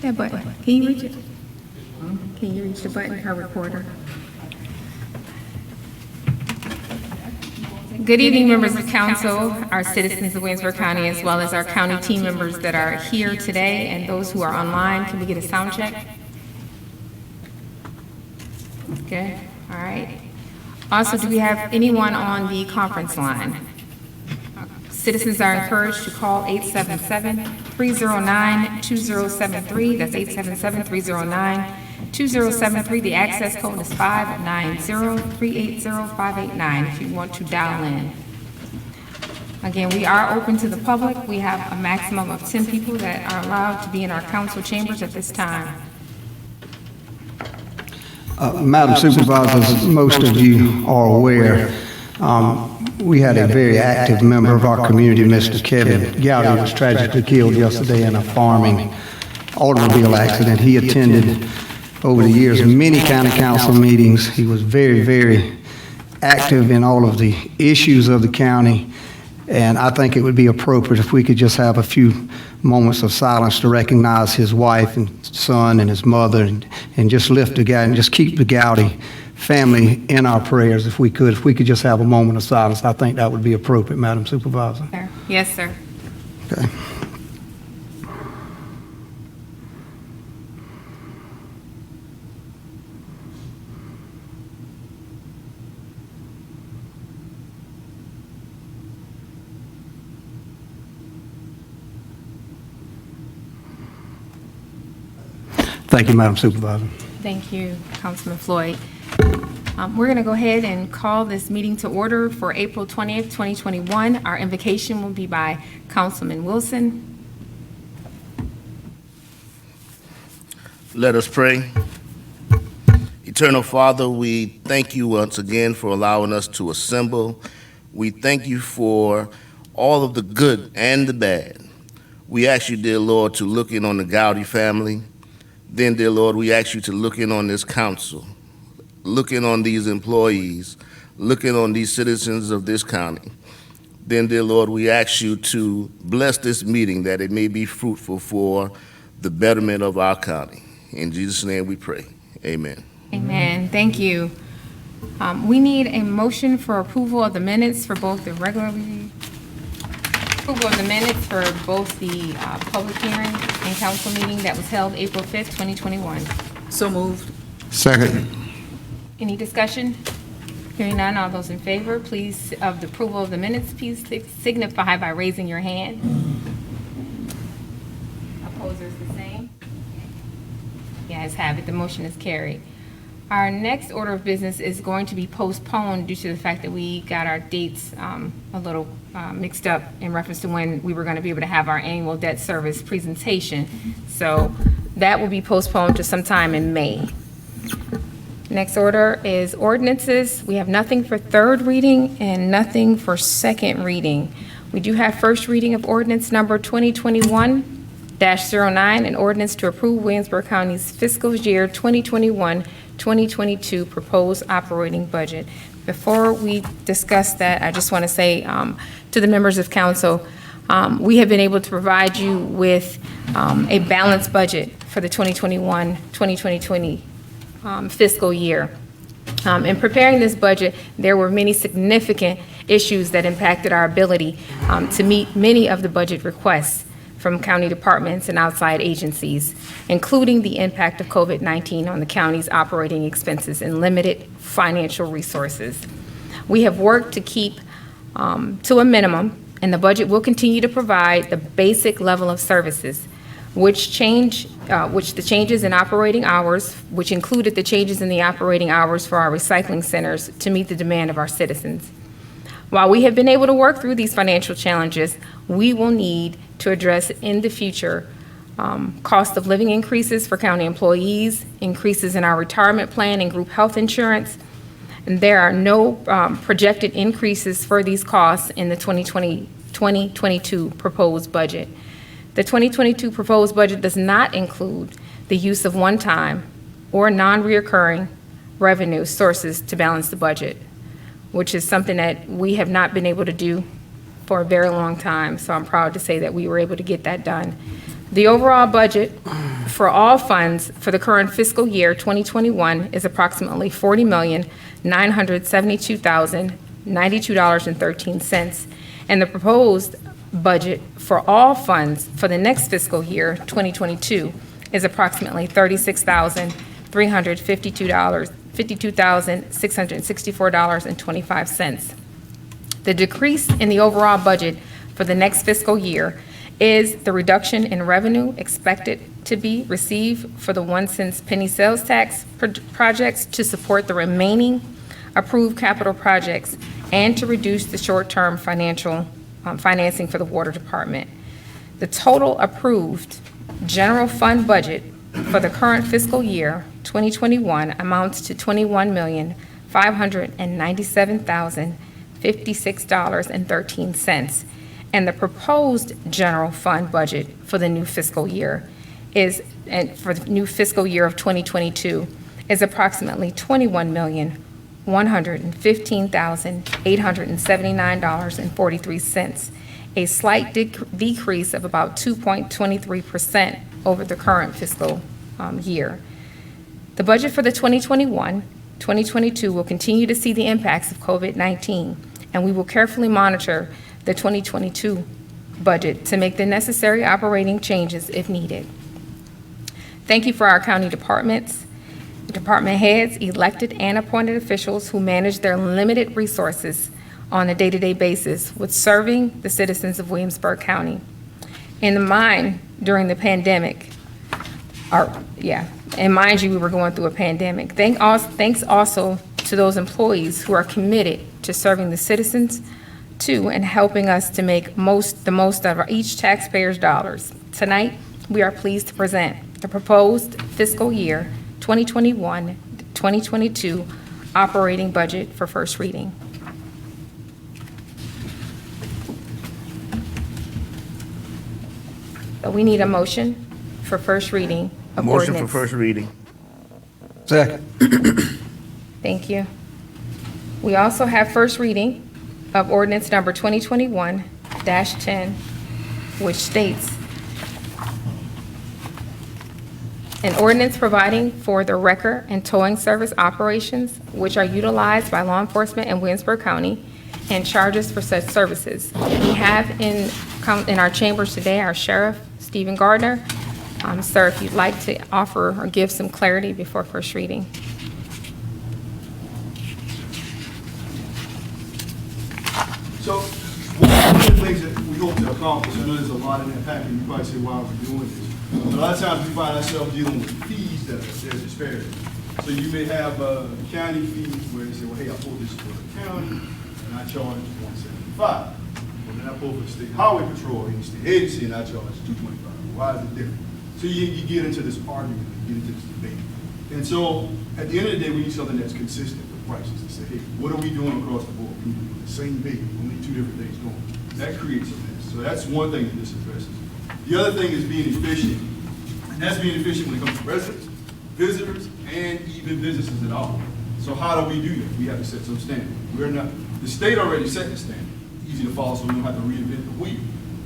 That button. Can you reach it? Can you reach the button, her recorder? Good evening, members of council, our citizens of Williamsburg County, as well as our county team members that are here today and those who are online. Can we get a sound check? Good, all right. Also, do we have anyone on the conference line? Citizens are encouraged to call 877-309-2073. That's 877-309-2073. The access code is 590-380-589 if you want to dial in. Again, we are open to the public. We have a maximum of 10 people that are allowed to be in our council chambers at this time. Madam Supervisor, as most of you are aware, we had a very active member of our community, Mr. Kevin Gowdy, was tragically killed yesterday in a farming automobile accident. He attended, over the years, many county council meetings. He was very, very active in all of the issues of the county, and I think it would be appropriate if we could just have a few moments of silence to recognize his wife and son and his mother, and just lift the guy and just keep the Gowdy family in our prayers if we could. If we could just have a moment of silence, I think that would be appropriate, Madam Supervisor. Yes, sir. Okay. Thank you, Madam Supervisor. Thank you, Councilman Floyd. We're going to go ahead and call this meeting to order for April 20th, 2021. Our invocation will be by Councilman Wilson. Let us pray. Eternal Father, we thank you once again for allowing us to assemble. We thank you for all of the good and the bad. We ask you, dear Lord, to look in on the Gowdy family. Then, dear Lord, we ask you to look in on this council, look in on these employees, look in on these citizens of this county. Then, dear Lord, we ask you to bless this meeting that it may be fruitful for the betterment of our county. In Jesus' name we pray. Amen. Amen. Thank you. We need a motion for approval of the minutes for both the public hearing and council meeting that was held April 5th, 2021. So moved. Second. Any discussion? Hearing none, all those in favor, please, of the approval of the minutes, please signify by raising your hand. Opposers the same? The ayes have it, the motion is carried. Our next order of business is going to be postponed due to the fact that we got our dates a little mixed up in reference to when we were going to be able to have our annual debt service presentation. So that will be postponed to sometime in May. Next order is ordinances. We have nothing for third reading and nothing for second reading. We do have first reading of ordinance number 2021-09, an ordinance to approve Williamsburg County's fiscal year 2021-2022 proposed operating budget. Before we discuss that, I just want to say to the members of council, we have been able to provide you with a balanced budget for the 2021-2020 fiscal year. In preparing this budget, there were many significant issues that impacted our ability to meet many of the budget requests from county departments and outside agencies, including the impact of COVID-19 on the county's operating expenses and limited financial resources. We have worked to keep to a minimum, and the budget will continue to provide the basic level of services, which the changes in operating hours, which included the changes in the operating hours for our recycling centers to meet the demand of our citizens. While we have been able to work through these financial challenges, we will need to address in the future cost of living increases for county employees, increases in our retirement plan and group health insurance. And there are no projected increases for these costs in the 2022 proposed budget. The 2022 proposed budget does not include the use of one-time or non-reoccurring revenue sources to balance the budget, which is something that we have not been able to do for a very long time. So I'm proud to say that we were able to get that done. The overall budget for all funds for the current fiscal year 2021 is approximately $40,972,092.13, and the proposed budget for all funds for the next fiscal year 2022 is approximately $52,664.25. The decrease in the overall budget for the next fiscal year is the reduction in revenue expected to be received for the 1 cent penny sales tax projects to support the remaining approved capital projects and to reduce the short-term financing for the water department. The total approved general fund budget for the current fiscal year 2021 amounts to $21,597,056.13, and the proposed general fund budget for the new fiscal year of 2022 is approximately $21,115,879.43, a slight decrease of about 2.23% over the current fiscal year. The budget for the 2021-2022 will continue to see the impacts of COVID-19, and we will carefully monitor the 2022 budget to make the necessary operating changes if needed. Thank you for our county departments, department heads, elected and appointed officials who manage their limited resources on a day-to-day basis with serving the citizens of Williamsburg County. And mind you, we were going through a pandemic. Thanks also to those employees who are committed to serving the citizens too and helping us to make the most of each taxpayer's dollars. Tonight, we are pleased to present the proposed fiscal year 2021-2022 operating budget for first reading. So we need a motion for first reading of ordinance. Motion for first reading. Second. Thank you. We also have first reading of ordinance number 2021-10, which states, an ordinance providing for the wrecker and towing service operations which are utilized by law enforcement in Williamsburg County and charges for such services. We have in our chambers today our Sheriff, Stephen Gardner. Sir, if you'd like to offer or give some clarity before first reading. So, one of the things that we hope to accomplish, I know there's a lot in that package, you probably say, why are we doing this? But a lot of times we find ourselves dealing with fees that there's disparity. So you may have county fees where they say, well, hey, I pulled this for the county, and I charge $175. Well, then I pull for the state highway patrol, and the state agency, and I charge $225. Why is it different? So you get into this argument, you get into this debate. And so at the end of the day, we need something that's consistent with prices to say, hey, what are we doing across the board? We're doing the same bait, only two different things going. That creates a mess. So that's one thing that this addresses. The other thing is being efficient. And that's being efficient when it comes to residents, visitors, and even businesses at all. So how do we do that? We have to set some standard. The state already set the standard. Easy to follow, so we don't have to reinvent the wheel.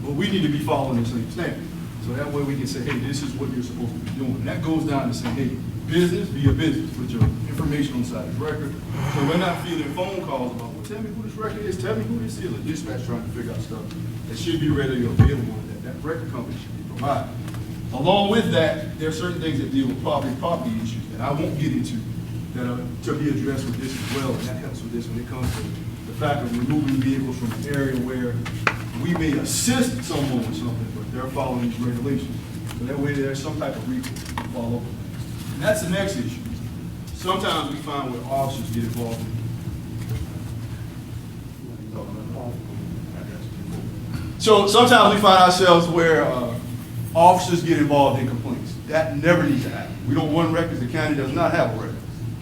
But we need to be following the same standard. So that way we can say, hey, this is what you're supposed to be doing. And that goes down to saying, hey, business, be a business. Put your information on the side of the record. So we're not fielding phone calls about, well, tell me who this record is, tell me who this is. A dispatch trying to figure out stuff that should be readily available that record company should be provided. Along with that, there are certain things that deal with property issues that I won't get into that are to be addressed with this as well. And that helps with this when it comes to the fact of removing vehicles from an area where we may assist someone with something, but they're following these regulations. So that way there's some type of recourse to follow. And that's the next issue. Sometimes we find where officers get involved in. So sometimes we find ourselves where officers get involved in complaints. That never needs to happen. We don't run records. The county does not have a record.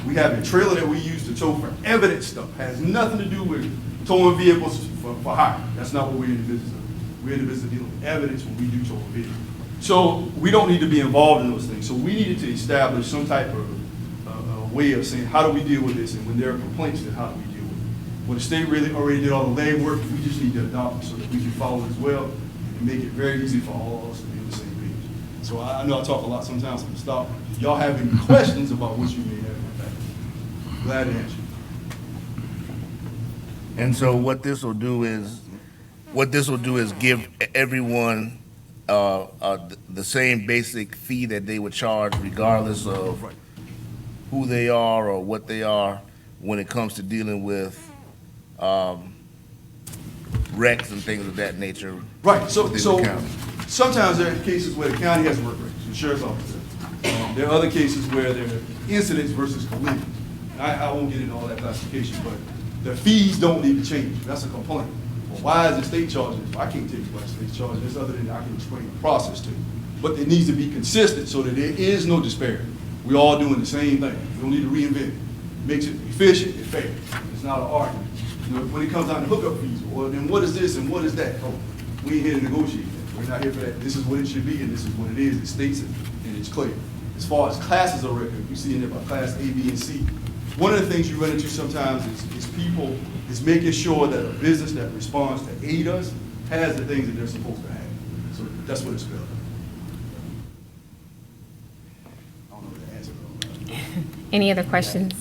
We have a trailer that we use to tow for evidence stuff. Has nothing to do with towing vehicles for hire. That's not what we're in the business of. We're in the business of dealing with evidence when we do tow a vehicle. So we don't need to be involved in those things. So we needed to establish some type of way of saying, how do we deal with this? And when there are complaints, then how do we deal with it? Well, the state really already did all the legwork. We just need to adopt it so that we can follow it as well and make it very easy for all of us to be on the same page. So I know I talk a lot sometimes, I'm gonna stop. Y'all have any questions about what you may have in the packet? Glad to answer. And so what this will do is give everyone the same basic fee that they would charge regardless of Right. who they are or what they are when it comes to dealing with wrecks and things of that nature. Right, so within the county. sometimes there are cases where the county has work records, the sheriff's office does. There are other cases where there are incidents versus collisions. And I won't get into all that classification, but the fees don't need to change. That's a complaint. Well, why is the state charging this? Well, I can't tell you why the state's charging this other than I can explain the process to you. But it needs to be consistent so that there is no disparity. We're all doing the same thing. We don't need to reinvent it. Makes it efficient and fair. It's not an argument. You know, when it comes down to hookup fees, well, then what is this and what is that? Oh, we ain't here to negotiate that. We're not here for that. This is what it should be and this is what it is. It states it and it's clear. As far as classes are reckoned, you see in there about class A, B, and C. One of the things you run into sometimes is people is making sure that a business that responds to aid us has the things that they're supposed to have. So that's what it's spelled. I don't know what the answer is. Any other questions?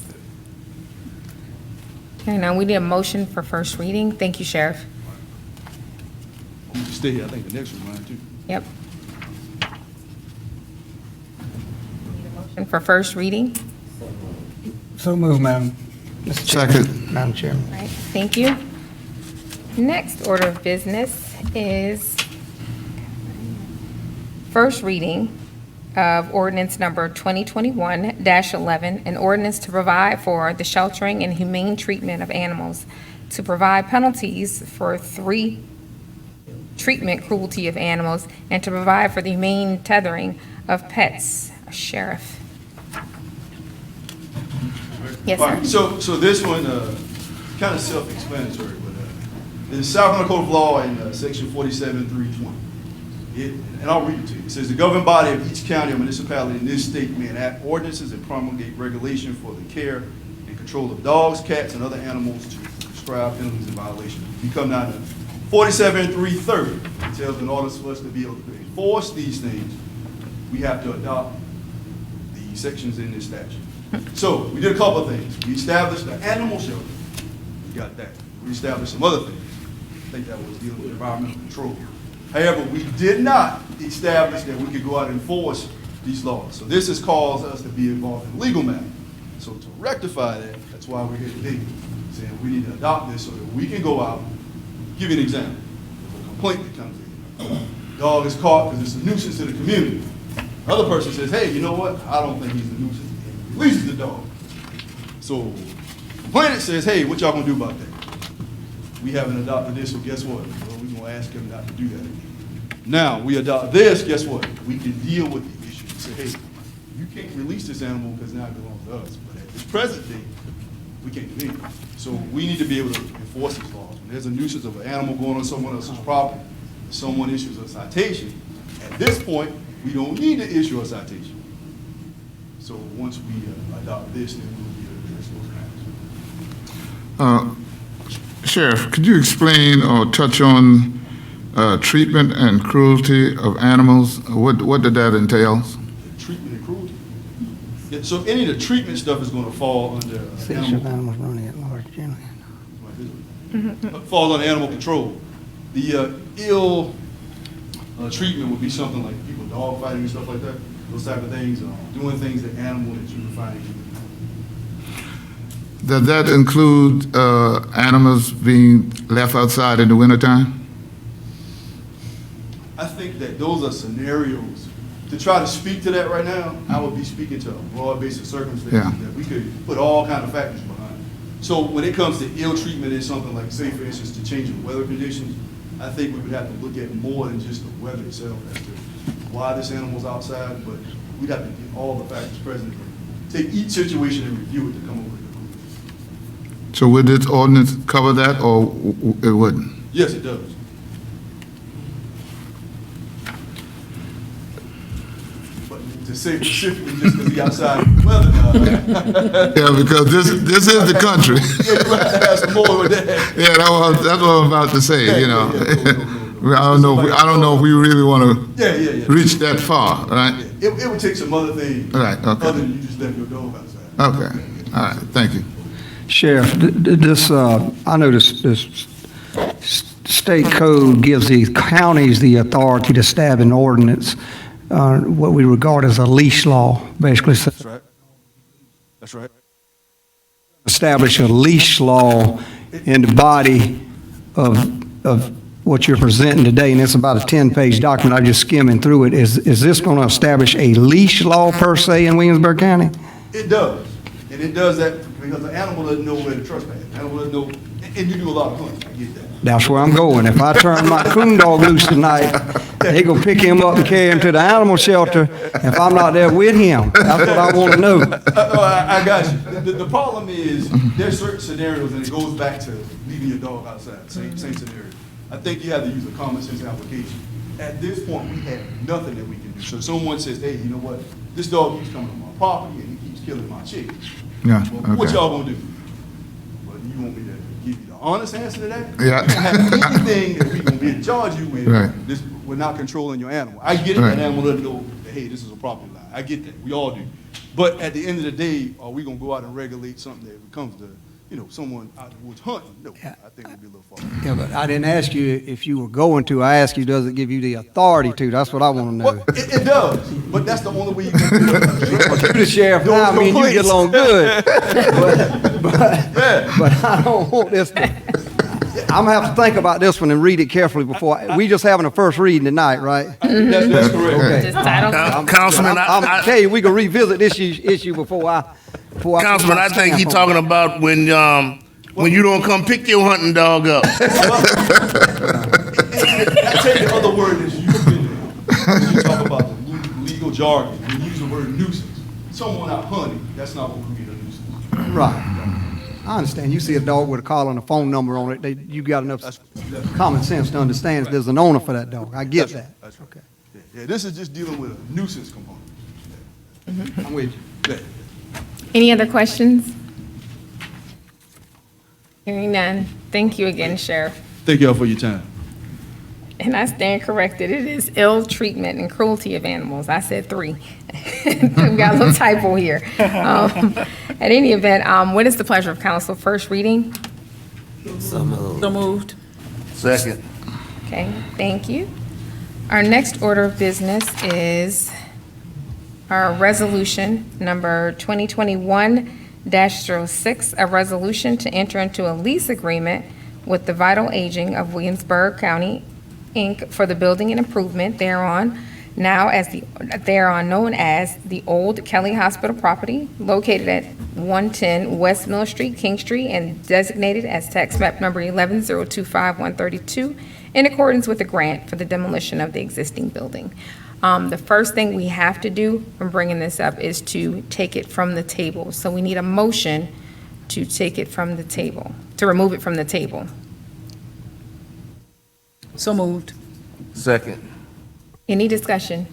Okay, now we need a motion for first reading. Thank you, Sheriff. I'm gonna stay here. I think the next one, mine too. Yep. Motion for first reading. So move, Madam. Mr. Chairman. Madam Chairman. All right, thank you. Next order of business is first reading of ordinance number 2021-11, an ordinance to provide for the sheltering and humane treatment of animals, to provide penalties for treatment cruelty of animals, and to provide for the humane tethering of pets. Sheriff. Yes, All right, sir. so this one, kind of self-explanatory, but in the South Carolina Code of Law in section 47-320, and I'll read it to you. It says, the governing body of each county or municipality in this state may enact ordinances and promulgate regulation for the care and control of dogs, cats, and other animals to prescribe penalties and violations. You come down to 47-330, it tells in order for us to be able to enforce these things, we have to adopt the sections in this statute. So we did a couple of things. We established the animal shelter. We got that. We established some other things. I think that was dealing with environmental control. However, we did not establish that we could go out and enforce these laws. So this has caused us to be involved in legal matter. So to rectify that, that's why we're here today, saying we need to adopt this so that we can go out. Give you an example. There's a complaint that comes in. Dog is caught because it's a nuisance to the community. Another person says, hey, you know what? I don't think he's a nuisance. Releases the dog. So complainant says, hey, what y'all gonna do about that? We haven't adopted this, so guess what? Well, we're gonna ask him not to do that again. Now, we adopt this, guess what? We can deal with the issue and say, hey, you can't release this animal because now it belongs to us. But at this present day, we can't do anything. So we need to be able to enforce these laws. When there's a nuisance of an animal going on someone else's property, someone issues a citation, at this point, we don't need to issue a citation. So once we adopt this, then we'll be able to address those matters. Sheriff, could you explain or touch on treatment and cruelty of animals? What did that entail? Treatment and cruelty. Yeah, so any of the treatment stuff is going to fall under Section of animals running at large generally. falls under animal control. The ill treatment would be something like people dog fighting and stuff like that. Those type of things, doing things that animal that you would find. Does that include animals being left outside in the wintertime? I think that those are scenarios. To try to speak to that right now, I would be speaking to a broad base of circumstances that we could put all kind of factors behind. So when it comes to ill treatment, it's something like, say, for instance, to change of weather conditions. I think we would have to look at more than just the weather itself as to why this animal's outside, but we'd have to get all the factors present, take each situation and review it to come up with a conclusion. So would this ordinance cover that, or it wouldn't? Yes, it does. But to say specifically just because he's outside in the weather, Yeah, because this is the country. yeah, you have to have some more with that. Yeah, that's what I'm about to say, you know. No. I don't know if we really want to Yeah. reach that far, right? Yeah. It would take some other things. Right, okay. Other than you just letting your dog outside. Okay, all right, thank you. Sheriff, this, I know this state code gives the counties the authority to establish an ordinance, what we regard as a leash law, basically. That's right. That's right. Establish a leash law in the body of what you're presenting today, and it's about a 10-page document. I'm just skimming through it. Is this going to establish a leash law per se in Williamsburg County? It does. And it does that because the animal doesn't know where to trespass. The animal doesn't know, and you do a lot of hunting, I get that. That's where I'm going. If I turn my coon dog loose tonight, they gonna pick him up and carry him to the animal shelter if I'm not there with him. That's what I want to know. I got you. The problem is, there's certain scenarios, and it goes back to leaving your dog outside, same scenario. I think you have to use a common sense application. At this point, we have nothing that we can do. So if someone says, hey, you know what, this dog keeps coming on my property and he keeps killing my chickens. Yeah, Well, what okay. y'all gonna do? Well, you want me to give you the honest answer to that? Yeah. We don't have anything that we gonna be able to charge you with. Right. This, we're not controlling your animal. I get it, Right. that animal doesn't know that, hey, this is a property line. I get that, we all do. But at the end of the day, are we gonna go out and regulate something that becomes the, someone out in the woods hunting? No, I think it'd be a little far. Yeah, but I didn't ask you if you were going to. I asked you, does it give you the authority to? That's what I want to know. Well, it does, but that's the only way you can do it. You're the sheriff now, I mean, you get along good. But I don't want this to, I'm gonna have to think about this one and read it carefully before, we just having a first reading tonight, right? That's correct. Okay. Just title. Councilman, I'm gonna tell you, we can revisit this issue before I Councilman, I think he's talking about when you don't come pick your hunting dog up. I take the other word that's used in there. When you talk about the legal jargon, when you use the word nuisance. Someone out hunting, that's not what would be a nuisance. Right. I understand. You see a dog with a collar and a phone number on it, you got enough common sense to understand there's an owner for that dog. I get that. That's right. Yeah, this is just dealing with a nuisance component. I'm with you. Yeah. Any other questions? Hearing none. Thank you again, Sheriff. Thank y'all for your time. And I stand corrected. It is ill treatment and cruelty of animals. I said 3. We got a little typo here. At any event, what is the pleasure of council? First reading? So moved. Second. Okay, thank you. Our next order of business is our resolution number 2021-06, a resolution to enter into a lease agreement with the Vital Aging of Williamsburg County, Inc. for the building and improvement thereon, known as the Old Kelly Hospital property located at 110 West Mill Street, King Street, and designated as tax map number 11025132 in accordance with the grant for the demolition of the existing building. The first thing we have to do when bringing this up is to take it from the table. So we need a motion to take it from the table, to remove it from the table. So moved. Second. Any discussion?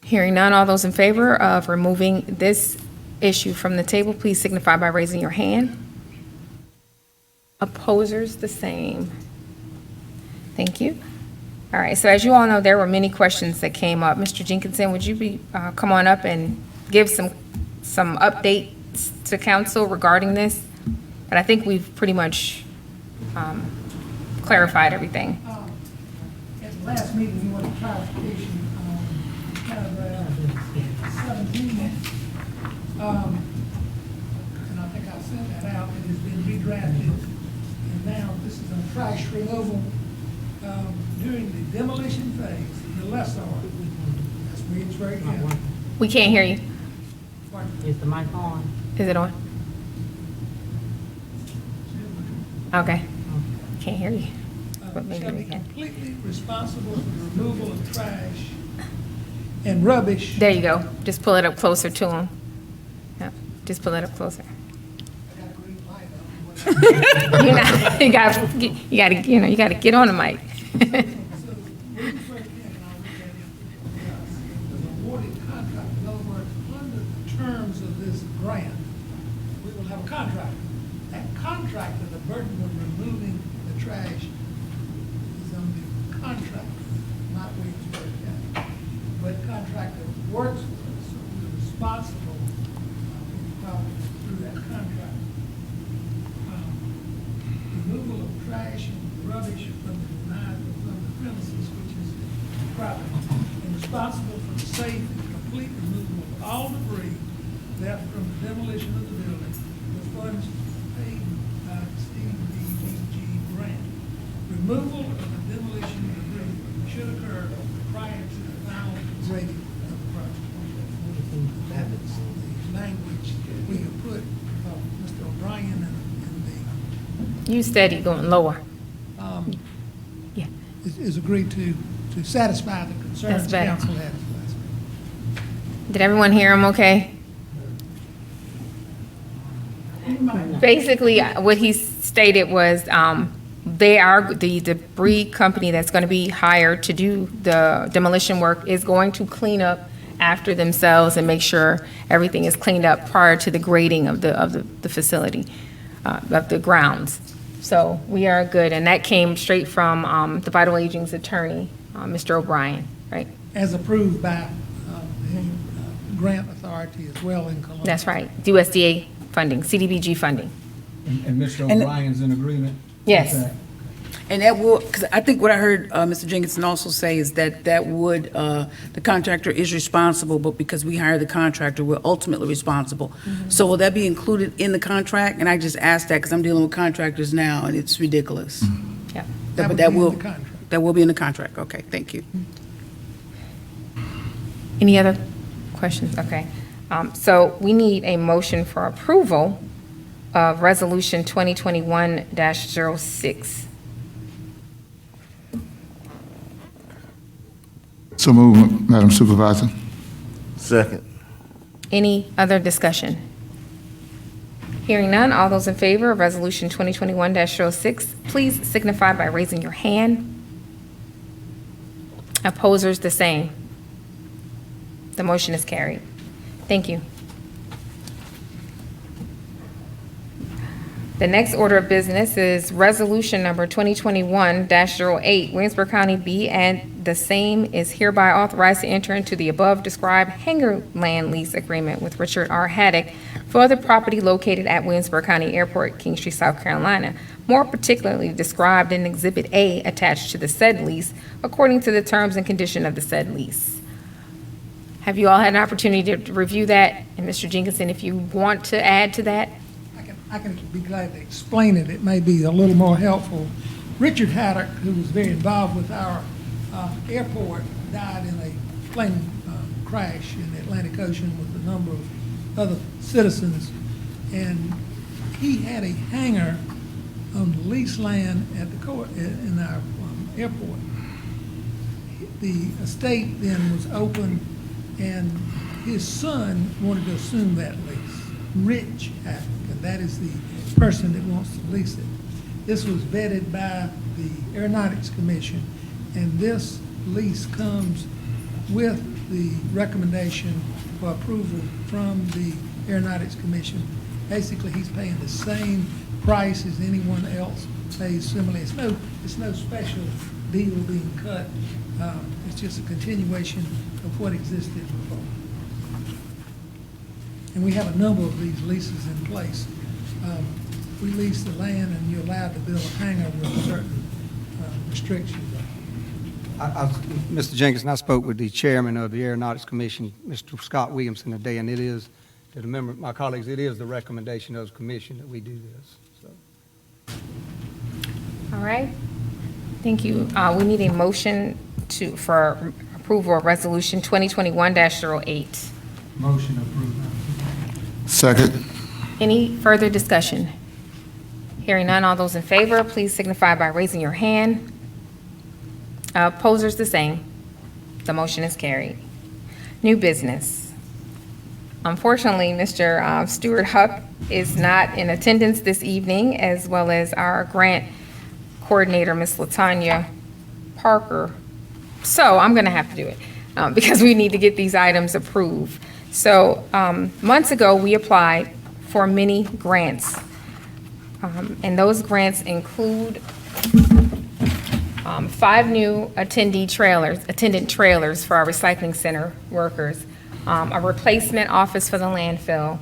Hearing none, all those in favor of removing this issue from the table, please signify by raising your hand. Opposers, the same. Thank you. All right, so as you all know, there were many questions that came up. Mr. Jenkinson, would you come on up and give some updates to council regarding this? But I think we've pretty much clarified everything. At the last meeting, we wanted clarification on paragraph 17. And I think I sent that out. It has been redrafted. And now this is a trash removal during the demolition phase, the lessor. That's Williamsburg County. We can't hear you. Is the mic on? Is it on? Okay. Can't hear you. But maybe Shall we be can. completely responsible for the removal of trash and rubbish. There you go. Just pull it up closer to him. Yeah, just pull it up closer. I got a green light on. You gotta get on the mic. So, Williamsburg County, and I'll read that was awarded contract. In other words, under the terms of this grant, we will have a contract. That contractor, the burden of removing the trash is on the contractor, not Williamsburg County, but contractor works with us, so we're responsible probably through that contract. Removal of trash and rubbish from the premises, which is property, and responsible for the safe and complete removal of all debris left from the demolition of the building with funds paid by Steve DBG grant. Removal of the demolition debris should occur prior to the final grading of the project. That is the language we have put, Mr. O'Brien and You steady going lower. Yeah. is agreed to satisfy the That's concerns better. council had last week. Did everyone hear him okay? Basically, what he stated was, they are, the debris company that's going to be hired to do the demolition work is going to clean up after themselves and make sure everything is cleaned up prior to the grading of the facility, of the grounds. So we are good, and that came straight from the Vital Aging's attorney, Mr. O'Brien, right? As approved by the grant authority as well in Columbia. That's right, USDA funding, CDBG funding. And Mr. And- O'Brien's in agreement? with Yes. that? And that will, because I think what I heard Mr. Jenkinson also say is that would, the contractor is responsible, but because we hire the contractor, we're ultimately responsible. So will that be included in the contract? And I just asked that because I'm dealing with contractors now, and it's ridiculous. Yeah. That But would that be in will, the contract. that will be in the contract. Okay, thank you. Any other questions? Okay. So we need a motion for approval of Resolution 2021-06. So move, Madam Supervisor. Second. Any other discussion? Hearing none, all those in favor of Resolution 2021-06, please signify by raising your hand. Opposers, the same. The motion is carried. Thank you. The next order of business is Resolution Number 2021-08, Williamsburg County be and the same is hereby authorized to enter into the above-described hangar land lease agreement with Richard R. Haddock for the property located at Williamsburg County Airport, King Street, South Carolina, more particularly described in Exhibit A attached to the said lease, according to the terms and condition of the said lease. Have you all had an opportunity to review that? And Mr. Jenkinson, if you want to add to that? I can be glad to explain it. It may be a little more helpful. Richard Haddock, who was very involved with our airport, died in a plane crash in the Atlantic Ocean with a number of other citizens. And he had a hangar on the leased land at the in our airport. The estate then was open, and his son wanted to assume that lease, Rich Haddock, and that is the person that wants to lease it. This was vetted by the Aeronautics Commission, and this lease comes with the recommendation for approval from the Aeronautics Commission. Basically, he's paying the same price as anyone else pays similarly. It's no special deal being cut. It's just a continuation of what existed before. And we have a number of these leases in place. We lease the land, and you're allowed to build a hangar with certain restrictions. Mr. Jenkinson, I spoke with the chairman of the Aeronautics Commission, Mr. Scott Williamson, today, and it is, to the member, my colleagues, it is the recommendation of the commission that we do this. So. All right. Thank you. We need a motion for approval of Resolution 2021-08. Motion approved. Second. Any further discussion? Hearing none, all those in favor, please signify by raising your hand. Opposers, the same. The motion is carried. New business. Unfortunately, Mr. Stuart Huck is not in attendance this evening, as well as our grant coordinator, Ms. LaTanya Parker. So I'm going to have to do it because we need to get these items approved. So months ago, we applied for many grants. And those grants include 5 new attendant trailers for our recycling center workers, a replacement office for the landfill,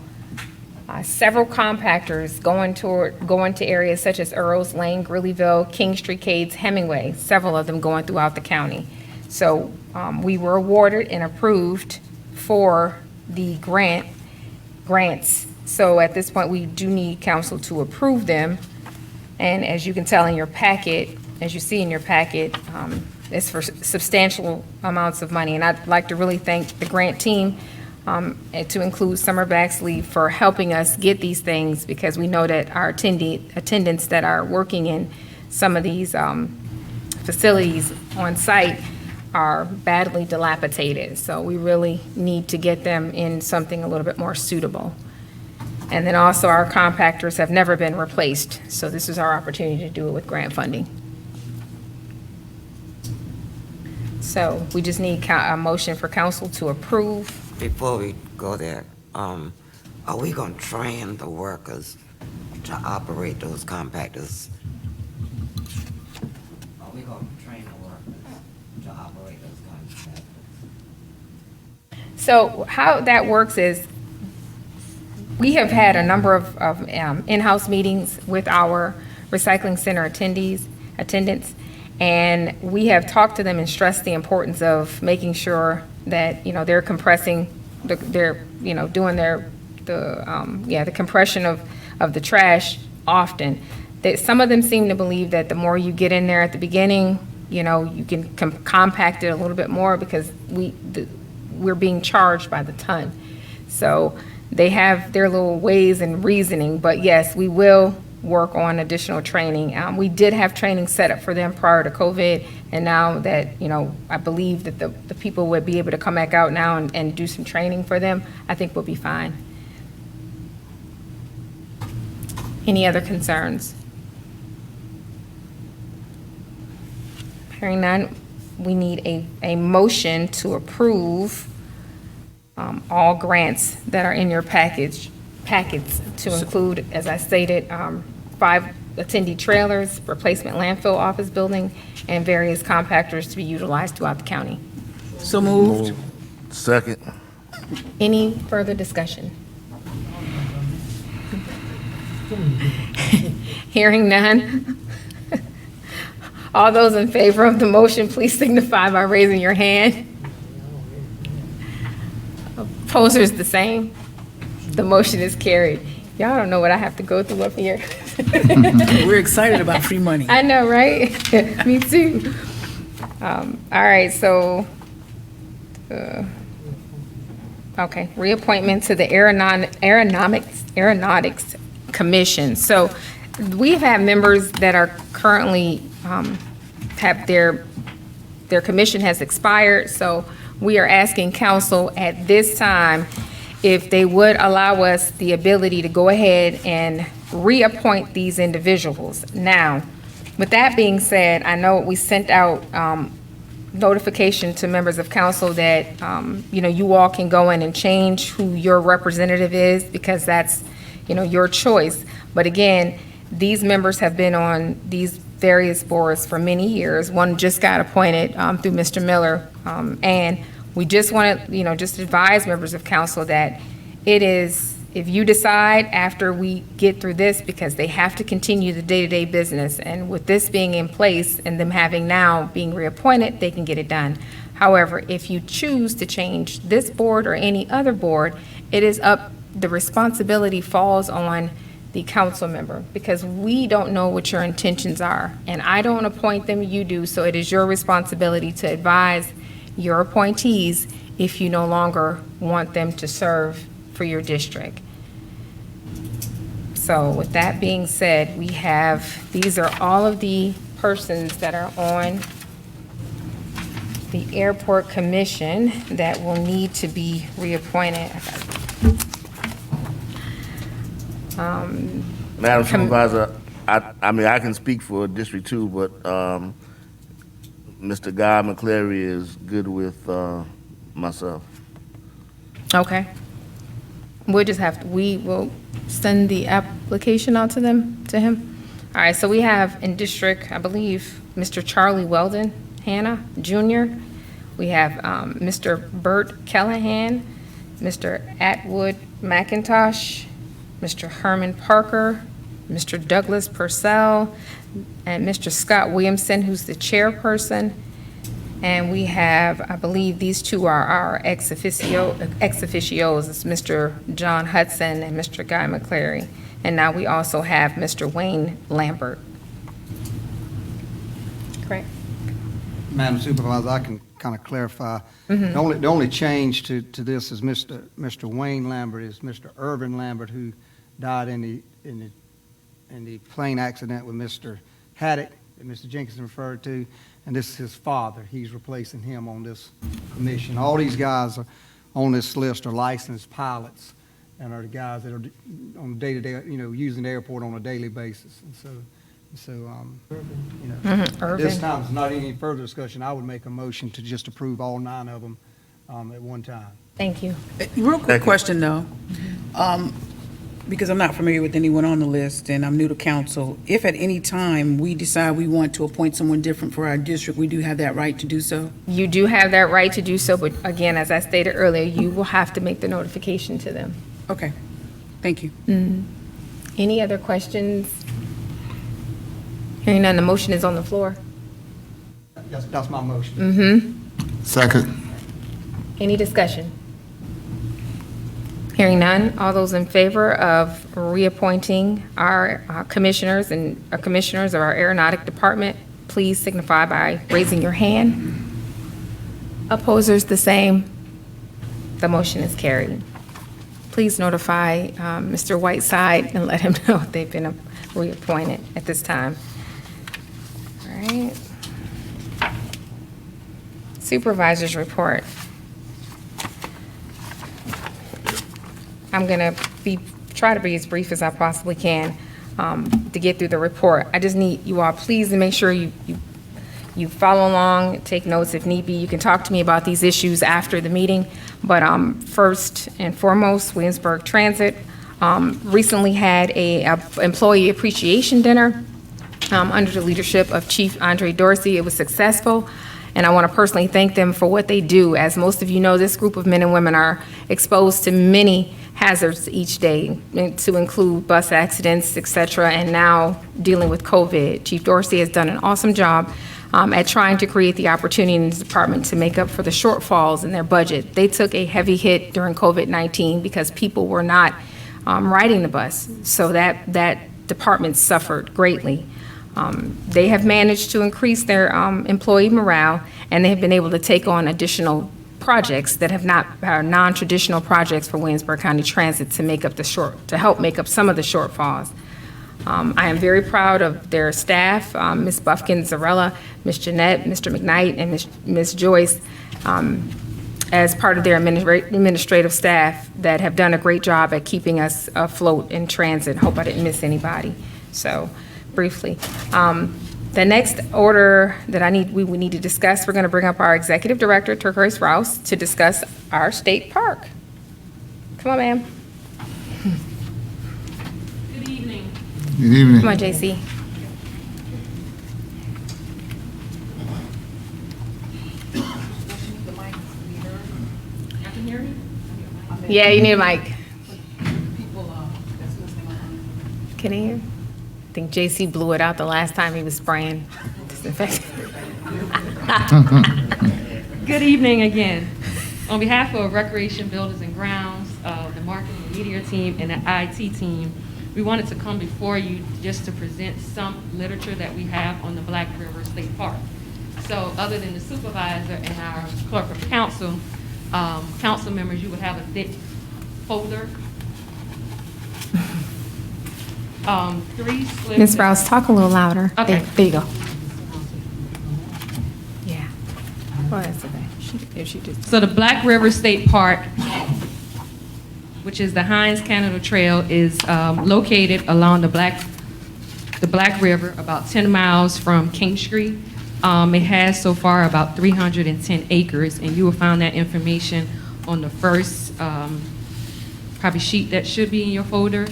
several compactors going to areas such as Earls Lane, Greeleyville, King Street, Cades, Hemingway, several of them going throughout the county. So we were awarded and approved for the grants. So at this point, we do need council to approve them. And as you can tell in your packet, as you see in your packet, it's for substantial amounts of money. And I'd like to really thank the grant team, and to include Summer Baxley, for helping us get these things, because we know that our attendants that are working in some of these facilities on site are badly dilapidated. So we really need to get them in something a little bit more suitable. And then also our compactors have never been replaced. So this is our opportunity to do it with grant funding. So we just need a motion for council to approve. Before we go there, are we gonna train the workers to operate those compactors? Are we gonna train the workers to operate those compactors? So how that works is, we have had a number of in-house meetings with our recycling center attendants, and we have talked to them and stressed the importance of making sure that, they're compressing, they're, doing the compression of the trash often. That some of them seem to believe that the more you get in there at the beginning, you can compact it a little bit more, because we're being charged by the ton. So they have their little ways and reasoning, but yes, we will work on additional training. We did have training set up for them prior to COVID, and now that, I believe that the people would be able to come back out now and do some training for them, I think we'll be fine. Any other concerns? Hearing none, we need a motion to approve all grants that are in your packets to include, as I stated, 5 attendee trailers, replacement landfill office building, and various compactors to be utilized throughout the county. So moved. Second. Any further discussion? Hearing none. All those in favor of the motion, please signify by raising your hand. Opposers the same. The motion is carried. Y'all don't know what I have to go through up here. We're excited about free money. I know, right? Me too. All right, so, okay, reappointment to the Aeronautics Commission. So we've had members that are currently, have their commission has expired, so we are asking council at this time if they would allow us the ability to go ahead and reappoint these individuals. Now, with that being said, I know we sent out notification to members of council that, you all can go in and change who your representative is, because that's, your choice. But again, these members have been on these various boards for many years. One just got appointed through Mr. Miller, and we just want to, just advise members of council that it is, if you decide after we get through this, because they have to continue the day-to-day business, and with this being in place and them having now being reappointed, they can get it done. However, if you choose to change this board or any other board, it is up, the responsibility falls on the council member, because we don't know what your intentions are, and I don't appoint them, you do, so it is your responsibility to advise your appointees if you no longer want them to serve for your district. So with that being said, we have, these are all of the persons that are on the airport commission that will need to be reappointed. Madam Supervisor, I mean, I can speak for District 2, but Mr. Guy McCleary is good with myself. Okay. We'll just have, we will send the application out to him. All right, so we have in district, I believe, Mr. Charlie Weldon Hanna Jr., we have Mr. Bert Callahan, Mr. Atwood McIntosh, Mr. Herman Parker, Mr. Douglas Purcell, and Mr. Scott Williamson, who's the chairperson. And we have, I believe these two are our ex officios. It's Mr. John Hudson and Mr. Guy McCleary. And now we also have Mr. Wayne Lambert. Correct? Madam Supervisor, I can kind of clarify. Mm-hmm. The only change to this is Mr. Wayne Lambert is Mr. Irvin Lambert, who died in the plane accident with Mr. Haddock that Mr. Jenkins referred to, and this is his father. He's replacing him on this commission. All these guys are on this list are licensed pilots and are the guys that are on day-to-day, using the airport on a daily basis. And so, at this time, it's not any further discussion. I would make a motion to just approve all 9 of them at one time. Thank you. Real quick question, though. Because I'm not familiar with anyone on the list and I'm new to council. If at any time we decide we want to appoint someone different for our district, we do have that right to do so? You do have that right to do so, but again, as I stated earlier, you will have to make the notification to them. Okay, thank you. Any other questions? Hearing none, the motion is on the floor. That's my motion. Second. Any discussion? Hearing none, all those in favor of reappointing our commissioners and commissioners of our Aeronautic Department, please signify by raising your hand. Opposers, the same. The motion is carried. Please notify Mr. Whiteside and let him know they've been reappointed at this time. All right. Supervisors report. I'm going to try to be as brief as I possibly can to get through the report. I just need you all please to make sure you follow along, take notes if need be. You can talk to me about these issues after the meeting. But first and foremost, Williamsburg Transit recently had a employee appreciation dinner under the leadership of Chief Andre Dorsey. It was successful. And I want to personally thank them for what they do. As most of you know, this group of men and women are exposed to many hazards each day, to include bus accidents, et cetera, and now dealing with COVID. Chief Dorsey has done an awesome job at trying to create the opportunity in the department to make up for the shortfalls in their budget. They took a heavy hit during COVID-19 because people were not riding the bus, so that department suffered greatly. They have managed to increase their employee morale, and they have been able to take on additional projects that are non-traditional projects for Williamsburg County Transit to help make up some of the shortfalls. I am very proud of their staff, Ms. Buffkin Zarella, Ms. Jeanette, Mr. McKnight, and Ms. Joyce, as part of their administrative staff that have done a great job at keeping us afloat in transit. Hope I didn't miss anybody. So, briefly. The next order that we would need to discuss, we're going to bring up our Executive Director, Turquoise Rouse, to discuss our state park. Come on, ma'am. Good evening. Good evening. Come on, JC. I can hear you? Yeah, you need a mic. People that's listening online. Can you hear? I think JC blew it out the last time he was spraying disinfectant. Good evening again. On behalf of Recreation Buildings and Grounds, the Marketing and Media team, and the IT team, we wanted to come before you just to present some literature that we have on the Black River State Park. So other than the supervisor and our clerk of council, council members, you would have a thick folder. 3 slips. Ms. Rouse, talk a little louder. Okay. There you go. Yeah. Oh, that's okay. She just. So the Black River State Park, which is the Hines Canada Trail, is located along the Black River, about 10 miles from King Street. It has so far about 310 acres, and you will find that information on the first probably sheet that should be in your folder.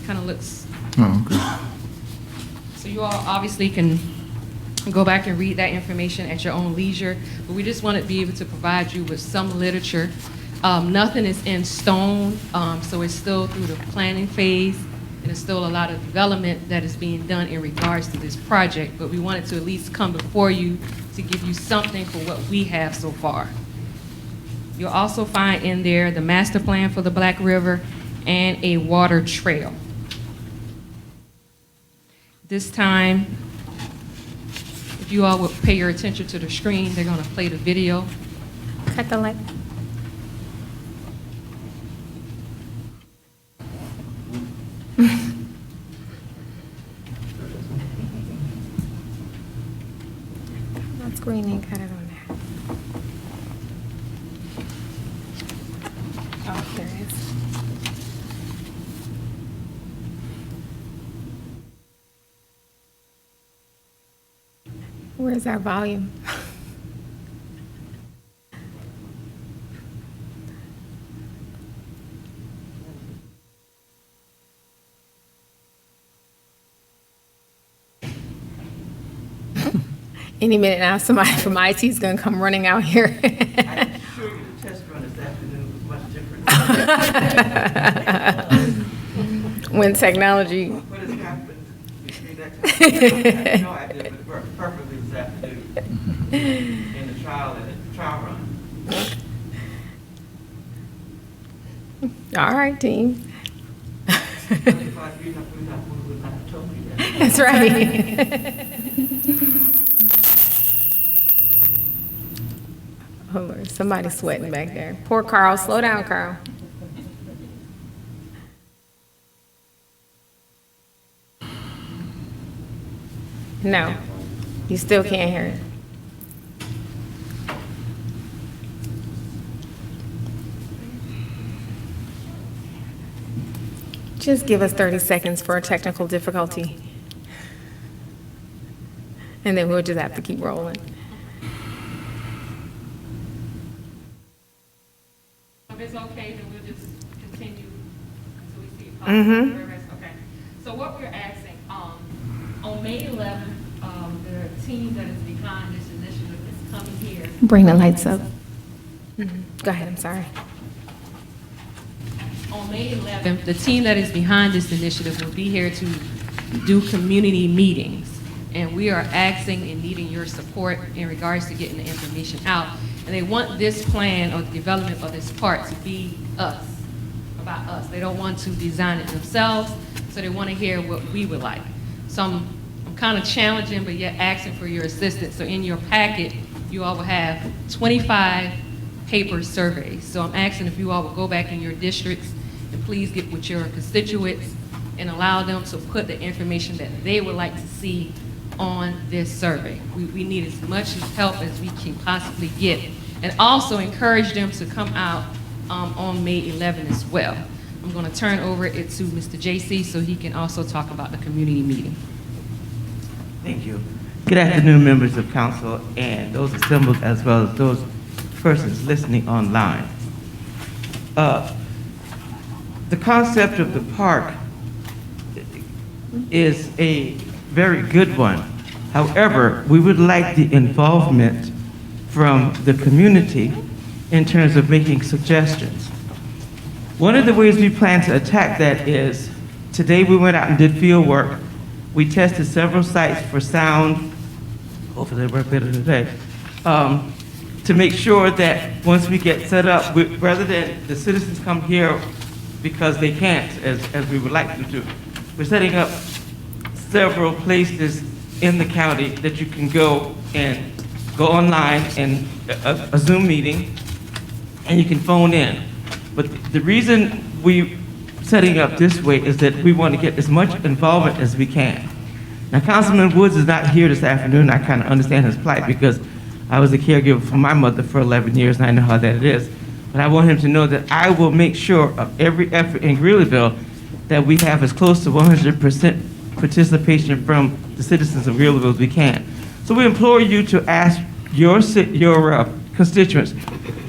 Kind of looks. Oh, okay. You all obviously can go back and read that information at your own leisure, but we just want to be able to provide you with some literature. Nothing is in stone, so it's still through the planning phase, and there's still a lot of development that is being done in regards to this project, but we wanted to at least come before you to give you something for what we have so far. You'll also find in there the master plan for the Black River and a water trail. This time, if you all would pay your attention to the screen, they're going to play the video. Cut the light. That screen ain't cut it on there. Oh, there it is. Where's our volume? Any minute now, somebody from IT is going to come running out here. I can assure you the test run this afternoon was much different. When technology. What has happened between that time? I have no idea, but it worked perfectly this afternoon in the trial run. All right, team. If I would not have told you that. That's right. Oh, Lord, somebody's sweating back there. Poor Carl. Slow down, Carl. No, you still can't hear it. Just give us 30 seconds for a technical difficulty. And then we'll just have to keep rolling. If it's okay, then we'll just continue until we see. Mm-hmm. Okay. So what we're asking, on May 11th, the team that is behind this initiative is coming here. Bring the lights up. Mm-hmm. Go ahead, I'm sorry. On May 11th, the team that is behind this initiative will be here to do community meetings. And we are asking and needing your support in regards to getting the information out. And they want this plan or the development of this part to be us, about us. They don't want to design it themselves, so they want to hear what we would like. So I'm kind of challenging, but yet asking for your assistance. So in your packet, you all will have 25 paper surveys. So I'm asking if you all will go back in your districts and please get with your constituents and allow them to put the information that they would like to see on this survey. We need as much help as we can possibly get. And also encourage them to come out on May 11 as well. I'm going to turn over it to Mr. JC so he can also talk about the community meeting. Thank you. Good afternoon, members of council and those assembled as well as those persons listening online. The concept of the park is a very good one. However, we would like the involvement from the community in terms of making suggestions. One of the ways we plan to attack that is, today we went out and did field work. We tested several sites for sound, hopefully they work better today, to make sure that once we get set up, rather than the citizens come here because they can't, as we would like them to, we're setting up several places in the county that you can go and go online and a Zoom meeting, and you can phone in. But the reason we're setting up this way is that we want to get as much involvement as we can. Now, Councilman Woods is not here this afternoon. I kind of understand his plight because I was a caregiver for my mother for 11 years, and I know how that is. But I want him to know that I will make sure of every effort in Greeleyville that we have as close to 100% participation from the citizens of Greeleyville as we can. So we implore you to ask your constituents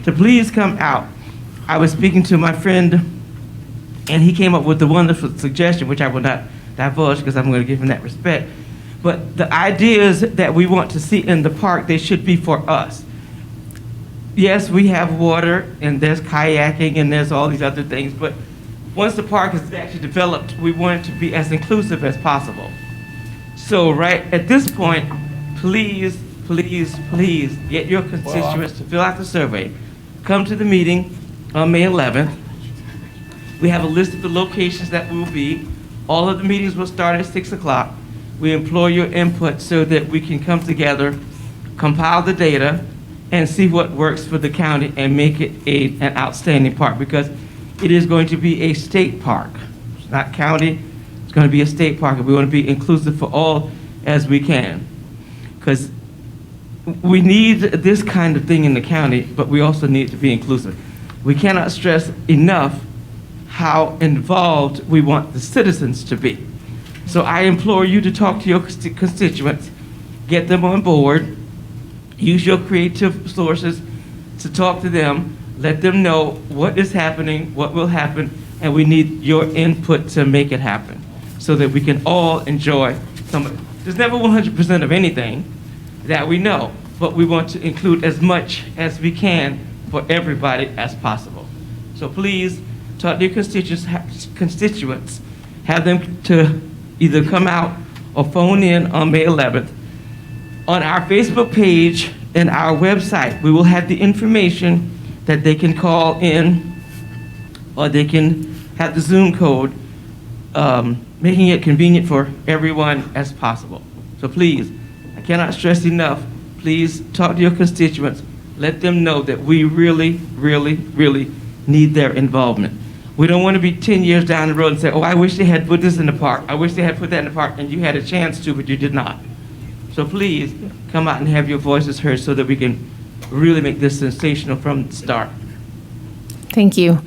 to please come out. I was speaking to my friend, and he came up with a wonderful suggestion, which I will not divulge because I'm going to give him that respect. But the ideas that we want to see in the park, they should be for us. Yes, we have water, and there's kayaking, and there's all these other things, but once the park is actually developed, we want it to be as inclusive as possible. So right at this point, please, please, please get your constituents to fill out the survey. Come to the meeting on May 11th. We have a list of the locations that we will be. All of the meetings will start at 6 o'clock. We implore your input so that we can come together, compile the data, and see what works for the county and make it an outstanding park, because it is going to be a state park. It's not county, it's going to be a state park, and we want to be inclusive for all as we can. Because we need this kind of thing in the county, but we also need to be inclusive. We cannot stress enough how involved we want the citizens to be. So I implore you to talk to your constituents, get them on board, use your creative sources to talk to them, let them know what is happening, what will happen, and we need your input to make it happen so that we can all enjoy there's never 100% of anything that we know, but we want to include as much as we can for everybody as possible. So please talk to your constituents, have them to either come out or phone in on May 11th. On our Facebook page and our website, we will have the information that they can call in, or they can have the Zoom code, making it convenient for everyone as possible. So please, I cannot stress enough, please talk to your constituents. Let them know that we really, really, really need their involvement. We don't want to be 10 years down the road and say, oh, I wish they had put this in the park. I wish they had put that in the park, and you had a chance to, but you did not. So please, come out and have your voices heard so that we can really make this sensational from the start. Thank you.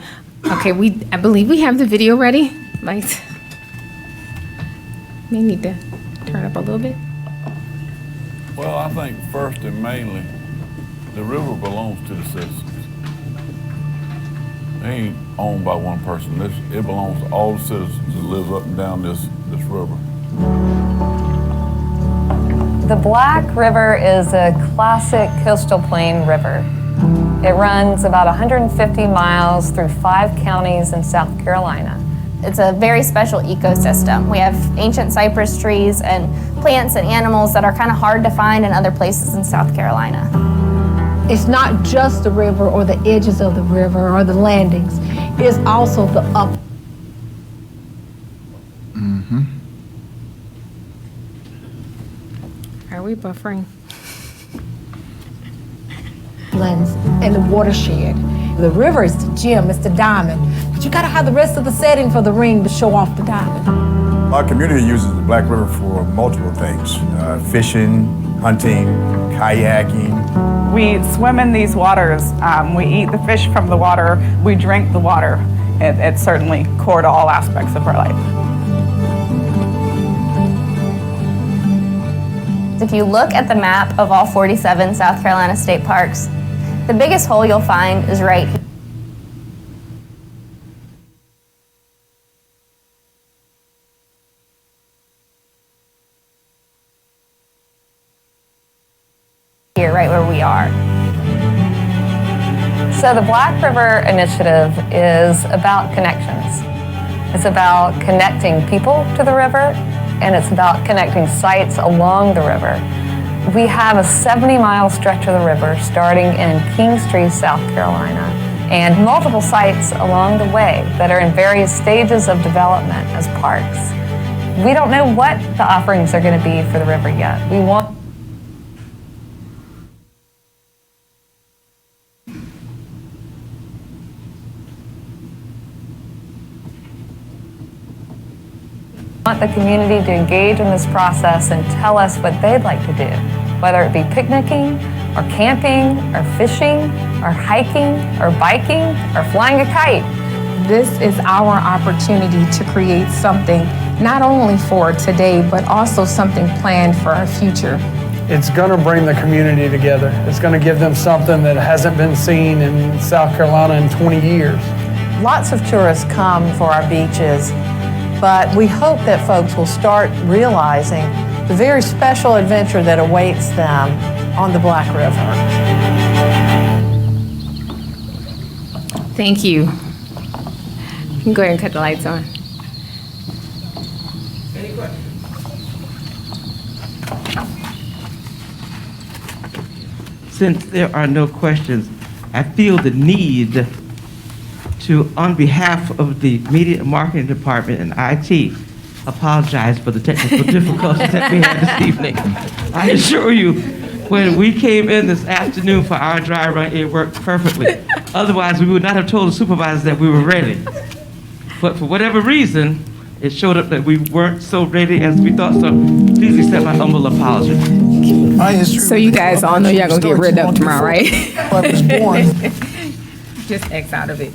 Okay, I believe we have the video ready. Lights. May need to turn up a little bit. Well, I think first and mainly, the river belongs to the citizens. It ain't owned by one person. It belongs to all the citizens that live up and down this river. The Black River is a classic coastal plain river. It runs about 150 miles through 5 counties in South Carolina. It's a very special ecosystem. We have ancient cypress trees and plants and animals that are kind of hard to find in other places in South Carolina. It's not just the river or the edges of the river or the landings. It's also the up. Are we buffering? And the watershed. The river is the gem, it's the diamond. But you gotta have the rest of the setting for the ring to show off the diamond. Our community uses the Black River for multiple things. Fishing, hunting, kayaking. We swim in these waters. We eat the fish from the water. We drink the water. It's certainly core to all aspects of our life. If you look at the map of all 47 South Carolina state parks, the biggest hole you'll find is right here, right where we are. So the Black River Initiative is about connections. It's about connecting people to the river, and it's about connecting sites along the river. We have a 70-mile stretch of the river starting in Kingstree, South Carolina, and multiple sites along the way that are in various stages of development as parks. We don't know what the offerings are going to be for the river yet. We want the community to engage in this process and tell us what they'd like to do, whether it be picnicking, or camping, or fishing, or hiking, or biking, or flying a kite. This is our opportunity to create something not only for today, but also something planned for our future. It's going to bring the community together. It's going to give them something that hasn't been seen in South Carolina in 20 years. Lots of tourists come for our beaches, but we hope that folks will start realizing the very special adventure that awaits them on the Black River. Thank you. You can go ahead and cut the lights on. Any questions? Since there are no questions, I feel the need to, on behalf of the Media and Marketing Department and IT, apologize for the technical difficulties that we had this evening. I assure you, when we came in this afternoon for our dry run, it worked perfectly. Otherwise, we would not have told the supervisors that we were ready. But for whatever reason, it showed up that we weren't so ready as we thought, so please accept my humble apology. So you guys all know y'all gonna get rid of tomorrow, right? Just X out of it.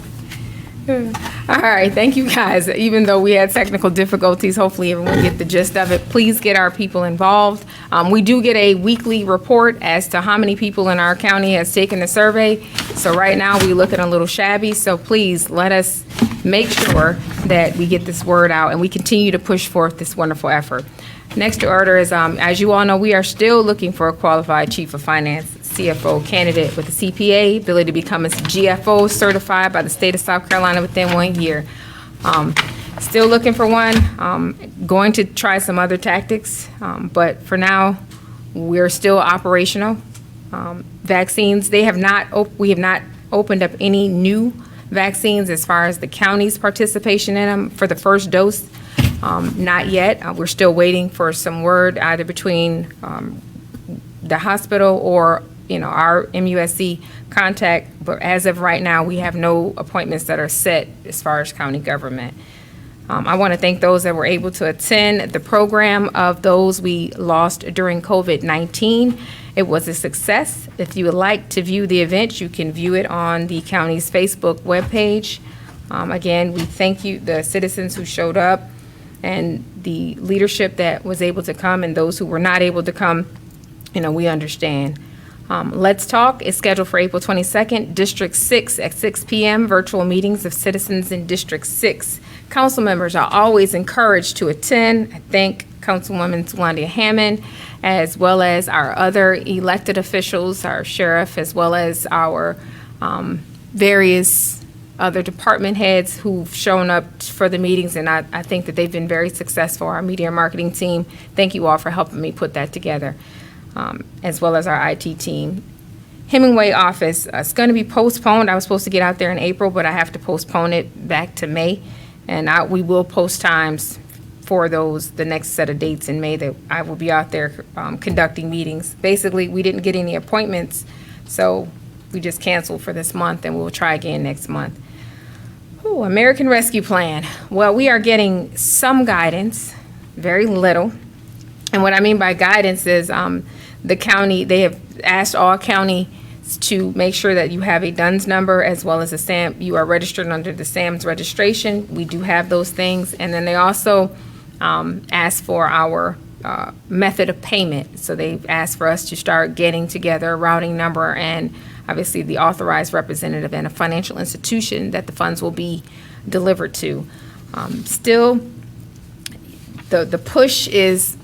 All right, thank you guys. Even though we had technical difficulties, hopefully everyone get the gist of it. Please get our people involved. We do get a weekly report as to how many people in our county has taken the survey. So right now we looking a little shabby, so please let us make sure that we get this word out and we continue to push forth this wonderful effort. Next to order is, as you all know, we are still looking for a qualified chief of finance, CFO candidate with a CPA, ability to become a GFO certified by the state of South Carolina within 1 year. Still looking for one, going to try some other tactics, but for now, we're still operational. Vaccines, we have not opened up any new vaccines as far as the county's participation in them for the first dose. Not yet. We're still waiting for some word either between the hospital or our MUSC contact. But as of right now, we have no appointments that are set as far as county government. I want to thank those that were able to attend the program of those we lost during COVID-19. It was a success. If you would like to view the event, you can view it on the county's Facebook webpage. Again, we thank you, the citizens who showed up, and the leadership that was able to come, and those who were not able to come, we understand. Let's Talk is scheduled for April 22nd, District 6 at 6 p.m., virtual meetings of citizens in District 6. Council members are always encouraged to attend. I thank Councilwoman Tawanda Hammond, as well as our other elected officials, our sheriff, as well as our various other department heads who've shown up for the meetings, and I think that they've been very successful. Our media and marketing team, thank you all for helping me put that together, as well as our IT team. Hemingway Office, it's going to be postponed. I was supposed to get out there in April, but I have to postpone it back to May, and we will post times for the next set of dates in May that I will be out there conducting meetings. Basically, we didn't get any appointments, so we just canceled for this month, and we'll try again next month. Ooh, American Rescue Plan. Well, we are getting some guidance, very little. And what I mean by guidance is the county, they have asked all counties to make sure that you have a DUNS number as well as a SAM. You are registered under the SAM's registration. We do have those things. And then they also asked for our method of payment. So they've asked for us to start getting together a routing number and obviously the authorized representative and a financial institution that the funds will be delivered to. Still, the push is,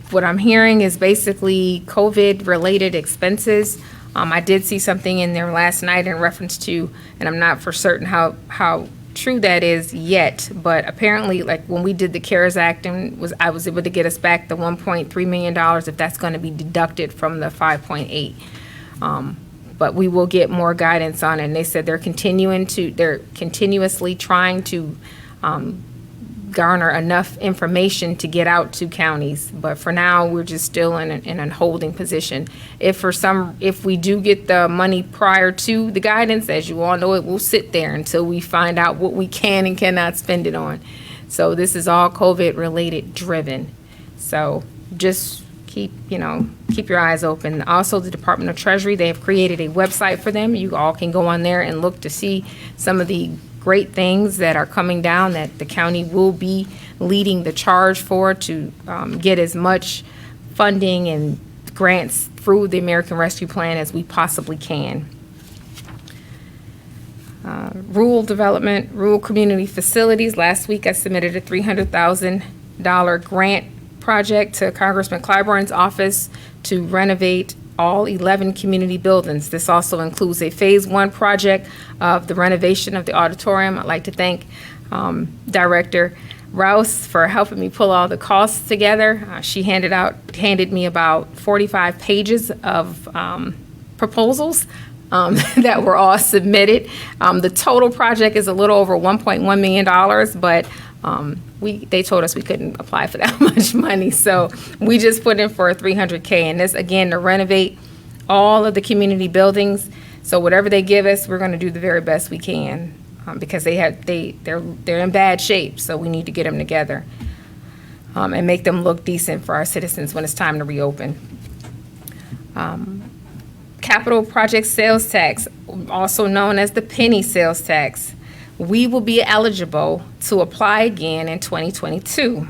what I'm hearing is basically COVID-related expenses. I did see something in there last night in reference to, and I'm not for certain how true that is yet, but apparently, like when we did the CARES Act and I was able to get us back the $1.3 million, if that's going to be deducted from the 5.8. But we will get more guidance on it. And they said they're continuously trying to garner enough information to get out to counties. But for now, we're just still in a holding position. If we do get the money prior to the guidance, as you all know, it will sit there until we find out what we can and cannot spend it on. So this is all COVID-related driven. So just keep your eyes open. Also, the Department of Treasury, they have created a website for them. You all can go on there and look to see some of the great things that are coming down that the county will be leading the charge for to get as much funding and grants through the American Rescue Plan as we possibly can. Rural development, rural community facilities. Last week I submitted a $300,000 grant project to Congressman Clyburn's office to renovate all 11 community buildings. This also includes a Phase 1 project of the renovation of the auditorium. I'd like to thank Director Rouse for helping me pull all the costs together. She handed me about 45 pages of proposals that were all submitted. The total project is a little over $1.1 million, but they told us we couldn't apply for that much money, so we just put in for a $300K. And this, again, to renovate all of the community buildings. So whatever they give us, we're going to do the very best we can, because they're in bad shape. So we need to get them together and make them look decent for our citizens when it's time to reopen. Capital project sales tax, also known as the penny sales tax. We will be eligible to apply again in 2022.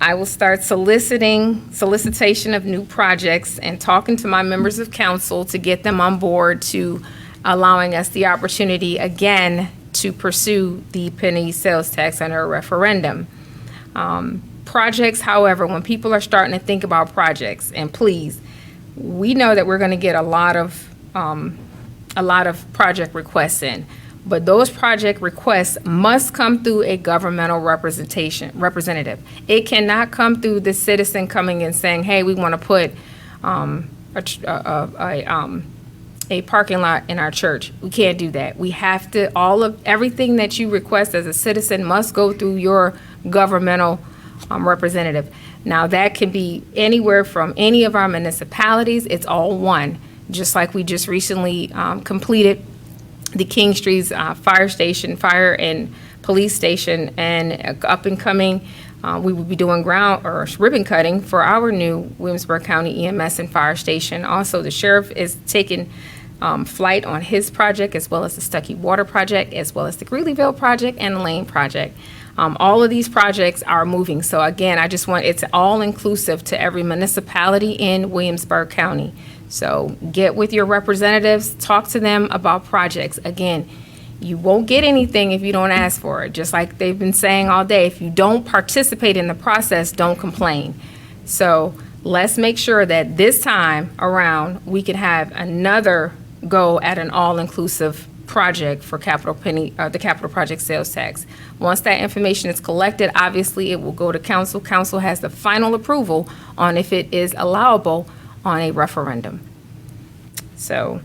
I will start solicitation of new projects and talking to my members of council to get them on board to allowing us the opportunity again to pursue the penny sales tax under a referendum. Projects, however, when people are starting to think about projects, and please, we know that we're going to get a lot of project requests in. But those project requests must come through a governmental representative. It cannot come through the citizen coming and saying, hey, we want to put a parking lot in our church. We can't do that. We have to, everything that you request as a citizen must go through your governmental representative. Now, that can be anywhere from any of our municipalities. It's all one. Just like we just recently completed the King Street's fire station, fire and police station, and up and coming, we will be doing ribbon cutting for our new Williamsburg County EMS and fire station. Also, the sheriff is taking flight on his project, as well as the Stuckey Water project, as well as the Greeleyville project and the Lane project. All of these projects are moving. So again, it's all inclusive to every municipality in Williamsburg County. So get with your representatives, talk to them about projects. Again, you won't get anything if you don't ask for it. Just like they've been saying all day, if you don't participate in the process, don't complain. So let's make sure that this time around, we can have another go at an all-inclusive project for the capital project sales tax. Once that information is collected, obviously it will go to council. Council has the final approval on if it is allowable on a referendum. So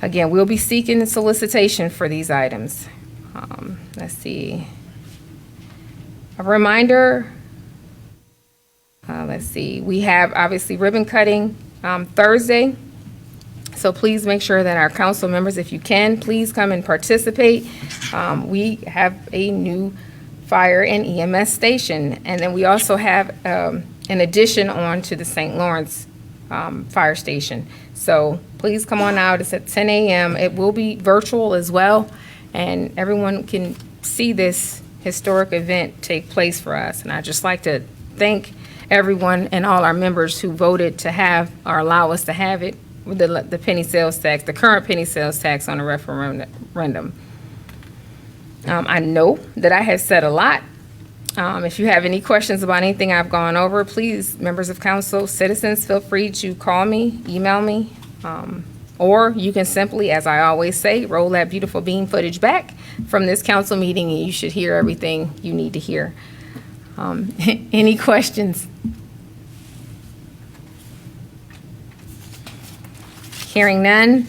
again, we'll be seeking the solicitation for these items. Let's see. A reminder, we have obviously ribbon cutting Thursday. So please make sure that our council members, if you can, please come and participate. We have a new fire and EMS station. And then we also have an addition on to the St. Lawrence fire station. So please come on out. It's at 10 a.m. It will be virtual as well, and everyone can see this historic event take place for us. And I'd just like to thank everyone and all our members who voted to have or allow us to have it with the penny sales tax, the current penny sales tax on a referendum. I know that I have said a lot. If you have any questions about anything I've gone over, please, members of council, citizens, feel free to call me, email me, or you can simply, as I always say, roll that beautiful beam footage back from this council meeting and you should hear everything you need to hear. Any questions? Hearing none.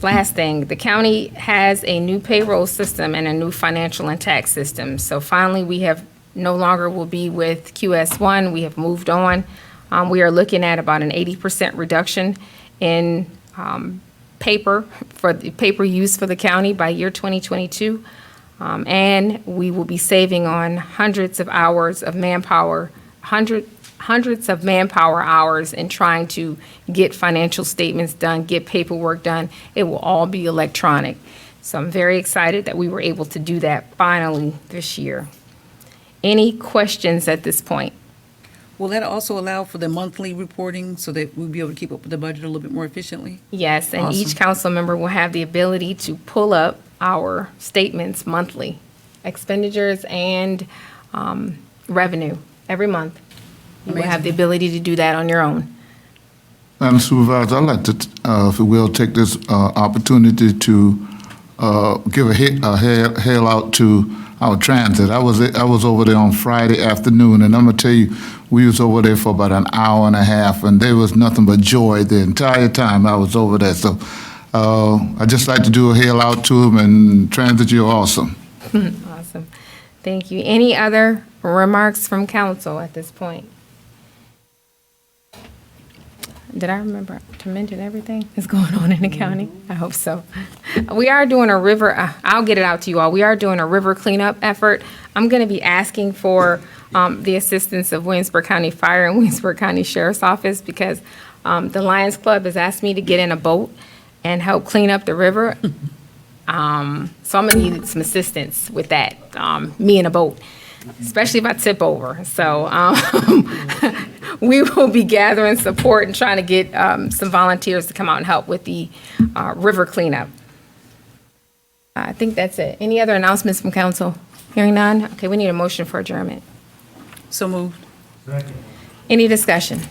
Last thing, the county has a new payroll system and a new financial and tax system. So finally, we have no longer will be with QS1. We have moved on. We are looking at about an 80% reduction in paper use for the county by year 2022. And we will be saving on hundreds of hours of manpower, hundreds of manpower hours in trying to get financial statements done, get paperwork done. It will all be electronic. So I'm very excited that we were able to do that finally this year. Any questions at this point? Will that also allow for the monthly reporting so that we'll be able to keep up with the budget a little bit more efficiently? Yes, and Awesome. each council member will have the ability to pull up our statements monthly. expenditures and revenue every month. You will have the ability to do that on your own. Madam Supervisor, I'd like to, if you will, take this opportunity to give a hail out to our transit. I was over there on Friday afternoon, and I'm gonna tell you, we was over there for about an hour and a half, and there was nothing but joy the entire time I was over there. So I'd just like to do a hail out to them, and transit, you're awesome. Awesome. Thank you. Any other remarks from council at this point? Did I remember to mention everything that's going on in the county? I hope so. We are doing a river, I'll get it out to you all. We are doing a river cleanup effort. I'm going to be asking for the assistance of Williamsburg County Fire and Williamsburg County Sheriff's Office because the Lions Club has asked me to get in a boat and help clean up the river. So I'm going to need some assistance with that, me in a boat, especially if I tip over. So we will be gathering support and trying to get some volunteers to come out and help with the river cleanup. I think that's it. Any other announcements from council? Hearing none? Okay, we need a motion for adjournment. So moved. Any discussion?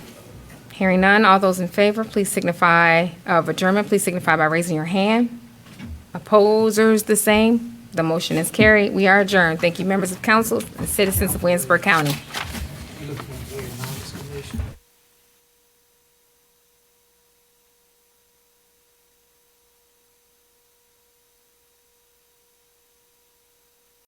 Hearing none, all those in favor, please signify of adjournment, please signify by raising your hand. Opposers, the same. The motion is carried. We are adjourned. Thank you, members of council and citizens of Williamsburg County.